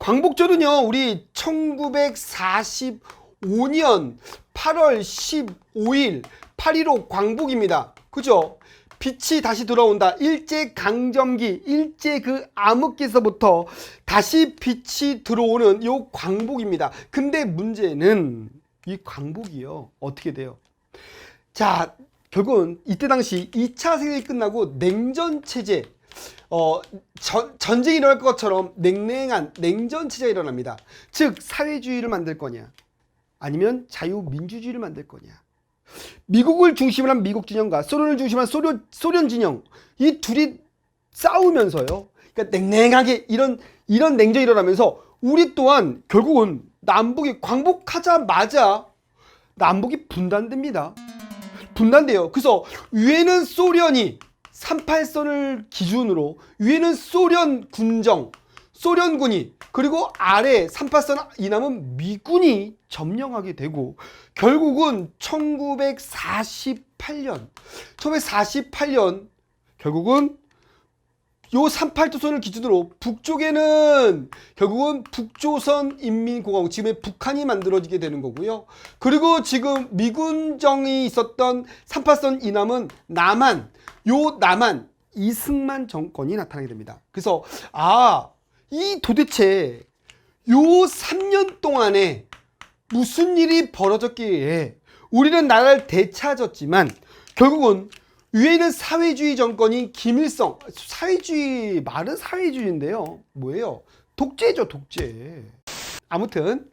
광복절은요, 우리 1945년 8월 15일 8.15 광복입니다. 그죠? 빛이 다시 돌아온다. 일제강점기, 일제 그 암흑기에서부터 다시 빛이 들어오는 요 광복입니다. 근데 문제는 이 광복이요, 어떻게 돼요? 자, 결국은 이때 당시 2차 세계대전이 끝나고 냉전체제, 전쟁이 일어날 것처럼 냉랭한 냉전체제가 일어납니다. 즉, 사회주의를 만들 거냐, 아니면 자유민주주의를 만들 거냐. 미국을 중심으로 한 미국 진영과 소련을 중심으로 한 소련 진영, 이 둘이 싸우면서요. 그러니까 냉랭하게 이런 냉전이 일어나면서 우리 또한 결국은 남북이 광복하자마자 남북이 분단됩니다. 분단돼요. 그래서 위에는 소련이 38선을 기준으로 위에는 소련 군정, 소련군이, 그리고 아래 38선 이남은 미군이 점령하게 되고, 결국은 1948년 결국은 요 38도선을 기준으로 북쪽에는 결국은 북조선 인민공화국, 지금의 북한이 만들어지게 되는 거고요. 그리고 지금 미군정이 있었던 38선 이남은 남한, 요 남한 이승만 정권이 나타나게 됩니다. 그래서 이 도대체 요 3년 동안에 무슨 일이 벌어졌기에 우리는 나라를 되찾았지만 결국은 위에는 사회주의 정권인 김일성, 사회주의, 말은 사회주의인데요. 뭐예요? 독재죠, 독재. 아무튼,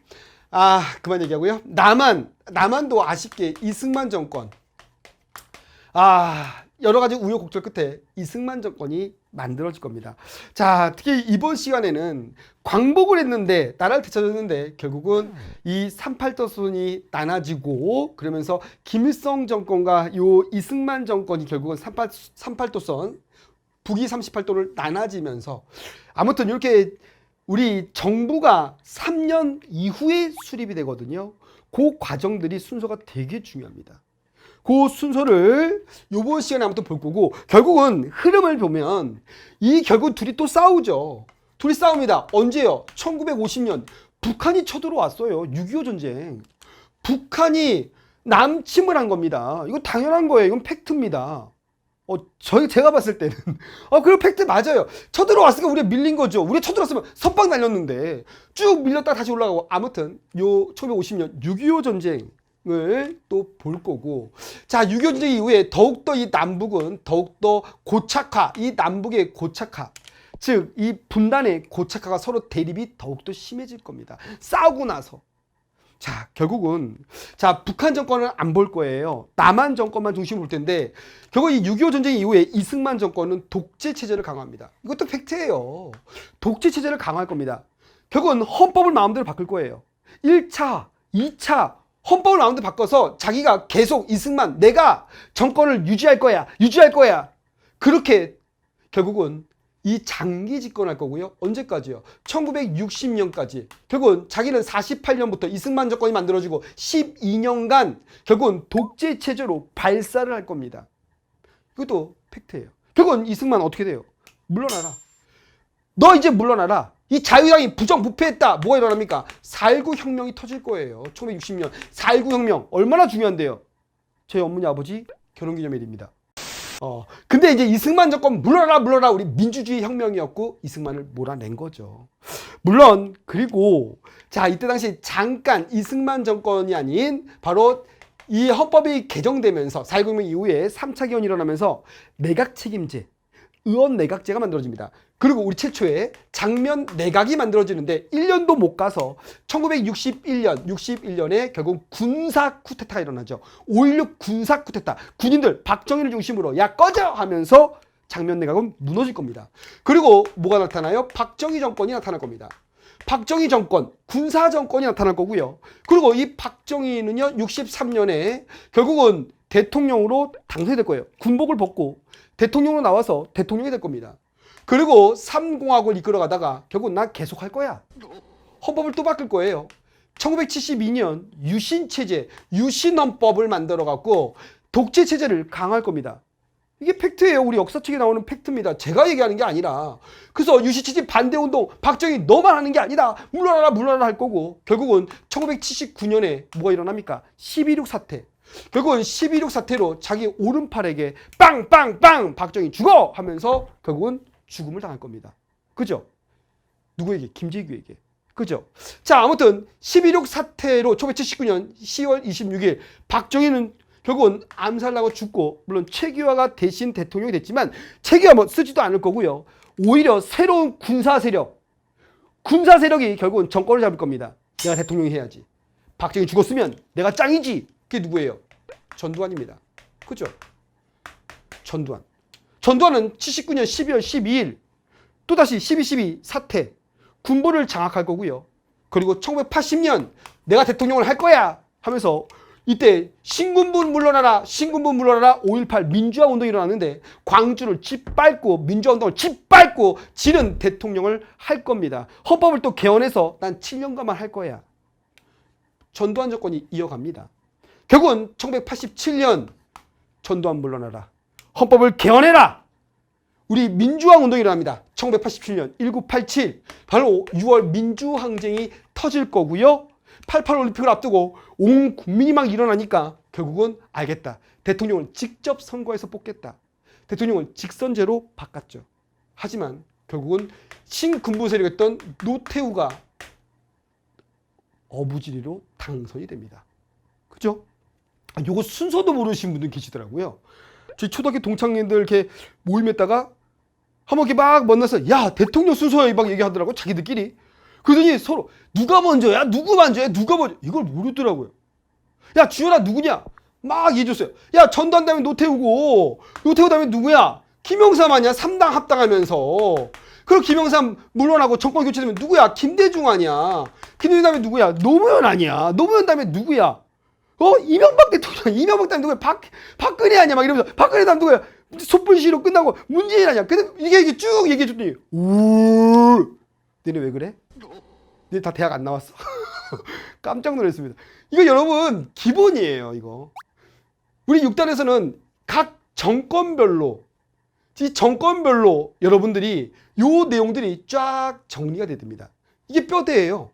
그만 얘기하고요. 남한도 아쉽게 이승만 정권. 여러 가지 우여곡절 끝에 이승만 정권이 만들어질 겁니다. 자, 특히 이번 시간에는 광복을 했는데, 나라를 되찾았는데, 결국은 이 38도선이 나눠지고, 그러면서 김일성 정권과 요 이승만 정권이 결국은 38도선, 북위 38도를 나눠지면서, 아무튼 이렇게 우리 정부가 3년 이후에 수립이 되거든요. 그 과정들이 순서가 되게 중요합니다. 그 순서를 요번 시간에 아무튼 볼 거고, 결국은 흐름을 보면 결국 둘이 또 싸우죠. 둘이 싸웁니다. 언제요? 1950년 북한이 쳐들어왔어요. 6.25 전쟁. 북한이 남침을 한 겁니다. 이거 당연한 거예요. 이건 팩트입니다. 제가 봤을 때는 그리고 팩트 맞아요. 쳐들어왔으니까 우리가 밀린 거죠. 우리가 쳐들어왔으면 선빵 날렸는데 쭉 밀렸다가 다시 올라가고. 아무튼 요 1950년 6.25 전쟁 을 또 볼 거고, 자, 6.25 전쟁 이후에 더욱더 이 남북은 더욱더 고착화, 이 남북의 고착화, 즉 이 분단의 고착화가 서로 대립이 더욱더 심해질 겁니다. 싸우고 나서. 자, 결국은 북한 정권은 안 볼 거예요. 남한 정권만 중심으로 볼 텐데, 결국 이 6.25 전쟁 이후에 이승만 정권은 독재 체제를 강화합니다. 이것도 팩트예요. 독재 체제를 강화할 겁니다. 결국은 헌법을 마음대로 바꿀 거예요. 1차, 2차 헌법을 마음대로 바꿔서 자기가 계속 이승만, 내가 정권을 유지할 거야. 그렇게 결국은 이 장기 집권할 거고요. 언제까지요? 1960년까지. 결국은 자기는 48년부터 이승만 정권이 만들어지고 12년간 결국은 독재 체제로 발사를 할 겁니다. 이것도 팩트예요. 결국은 이승만 어떻게 돼요? 물러나라. 너 이제 물러나라. 이 자유당이 부정부패했다. 뭐가 일어납니까? 4.19 혁명이 터질 거예요. 1960년 4.19 혁명 얼마나 중요한데요. 저희 어머니 아버지 결혼기념일입니다. 근데 이제 이승만 정권 물러나라. 우리 민주주의 혁명이었고 이승만을 몰아낸 거죠. 물론 그리고 이때 당시 잠깐 이승만 정권이 아닌 바로 이 헌법이 개정되면서 4.19 혁명 이후에 3차 개헌이 일어나면서 내각 책임제, 의원 내각제가 만들어집니다. 그리고 우리 최초의 장면 내각이 만들어지는데 1년도 못 가서 1961년에 결국 군사 쿠데타가 일어나죠. 5.16 군사 쿠데타. 군인들 박정희를 중심으로 야 꺼져 하면서 장면 내각은 무너질 겁니다. 그리고 뭐가 나타나요? 박정희 정권이 나타날 겁니다. 박정희 정권, 군사 정권이 나타날 거고요. 그리고 이 박정희는요 63년에 결국은 대통령으로 당선이 될 거예요. 군복을 벗고 대통령으로 나와서 대통령이 될 겁니다. 그리고 3공화국을 이끌어가다가 결국 난 계속 할 거야. 헌법을 또 바꿀 거예요. 1972년 유신체제, 유신헌법을 만들어갖고 독재체제를 강화할 겁니다. 이게 팩트예요. 우리 역사책에 나오는 팩트입니다. 제가 얘기하는 게 아니라. 그래서 유시치지 반대운동 박정희 너만 하는 게 아니다. 물러나라 물러나라 할 거고 결국은 1979년에 뭐가 일어납니까? 12.6 사태. 결국은 12.6 사태로 자기 오른팔에게 빵빵빵 박정희 죽어 하면서 결국은 죽음을 당할 겁니다. 그죠? 누구에게? 김재규에게. 그죠? 자, 아무튼 12.6 사태로 1979년 10월 26일 박정희는 결국은 암살하고 죽고, 물론 최규하가 대신 대통령이 됐지만 최규하 뭐 쓰지도 않을 거고요. 오히려 새로운 군사 세력이 결국은 정권을 잡을 겁니다. 내가 대통령이 해야지. 박정희 죽었으면 내가 짱이지. 그게 누구예요? 전두환입니다. 그죠? 전두환은 79년 12월 12일 또다시 12.12 사태 군부를 장악할 거고요. 그리고 1980년 내가 대통령을 할 거야 하면서 이때 신군부 물러나라 5.18 민주화 운동이 일어났는데 광주를 짓밟고 민주화 운동을 짓밟고 지는 대통령을 할 겁니다. 헌법을 또 개헌해서 난 7년간만 할 거야. 전두환 정권이 이어갑니다. 결국은 1987년 전두환 물러나라. 헌법을 개헌해라. 우리 민주화 운동이 일어납니다. 1987년 1987 바로 6월 민주항쟁이 터질 거고요. 88 올림픽을 앞두고 온 국민이 막 일어나니까 결국은 알겠다. 대통령을 직접 선거해서 뽑겠다. 대통령을 직선제로 바꿨죠. 하지만 결국은 신군부 세력이었던 노태우가 어부지리로 당선이 됩니다. 그죠? 요거 순서도 모르시는 분들 계시더라고요. 저희 초등학교 동창님들 이렇게 모임했다가 한번 이렇게 막 만나서 야 대통령 순서야 막 얘기하더라고 자기들끼리. 그러더니 서로 누가 먼저야? 누구 먼저야? 누가 먼저? 이걸 모르더라고요. 야 주연아 누구냐? 막 얘기해줬어요. 야 전두환 다음에 노태우고 노태우 다음에 누구야? 김영삼 아니야? 3당 합당하면서. 그리고 김영삼 물러나고 정권 교체되면 누구야? 김대중 아니야? 김대중 다음에 누구야? 노무현 아니야? 노무현 다음에 누구야? 이명박 대통령, 이명박 다음에 누구야? 박근혜 아니야? 막 이러면서 박근혜 다음 누구야? 촛불시위로 끝나고 문재인 아니야? 근데 이게 쭉 얘기해줬더니 너네 왜 그래? 너네 다 대학 안 나왔어? 깜짝 놀랐습니다. 이거 여러분 기본이에요. 이거 우리 6단에서는 각 정권별로 여러분들이 요 내용들이 쫙 정리가 됩니다. 이게 뼈대예요.